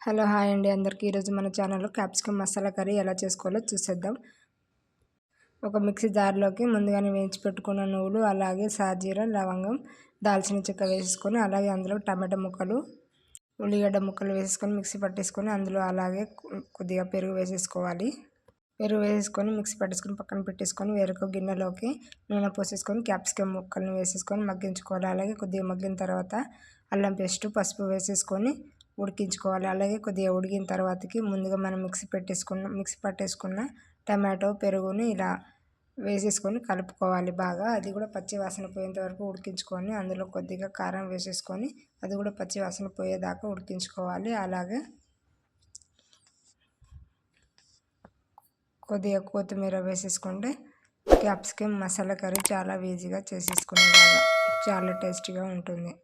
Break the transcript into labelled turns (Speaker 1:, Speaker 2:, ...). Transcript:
Speaker 1: Hello hi అండి అందరికీ. ఈరోజు మన ఛానల్లో క్యాప్సికమ్ మసాలా కర్రీ ఎలా చేసుకోవాలో చూసేద్దాం. ఒక మిక్సీ జార్లోకి ముందుగానే వేయించి పెట్టుకున్న నువ్వులు, అలాగే సాజీర, లవంగం, దాల్చిన చెక్క వేసుకొని, అలాగే అందులో టమాటా ముక్కలు, ఉల్లిగడ్డ ముక్కలు వేసుకొని మిక్సీ పట్టేసుకొని, అందులో అలాగే కొద్దిగా పెరుగు వేసేసుకోవాలి. పెరుగు వేసుకొని మిక్సీ పట్టేసుకొని పక్కన పెట్టేసుకొని, వేరొక గిన్నెలోకి నూనె పోసేసుకొని క్యాప్సికమ్ ముక్కలను వేసేసుకొని మగ్గించుకోవాలి. అలాగే కొద్దిగా మగ్గిన తర్వాత అల్లం పేస్టు, పసుపు వేసేసుకొని ఉడికించుకోవాలి. అలాగే కొద్దిగా ఉడికిన తర్వాతకి ముందుగా మనం మిక్సీ పట్టేసుకున్న టమాటో, పెరుగుని ఇలా వేసేసుకొని కలుపుకోవాలి బాగా. అది కూడా పచ్చి వాసన పోయేంత వరకు ఉడికించుకొని, అందులో కొద్దిగా కారం వేసేసుకొని అది కూడా పచ్చి వాసన పోయేదాకా ఉడికించుకోవాలి. అలాగే కొద్దిగా కొత్తిమీర వేసేసుకుంటే క్యాప్సికమ్ మసాలా కర్రీ చాలా ఈజీగా చేసేసుకునేలాగా చాలా టేస్టీగా ఉంటుంది.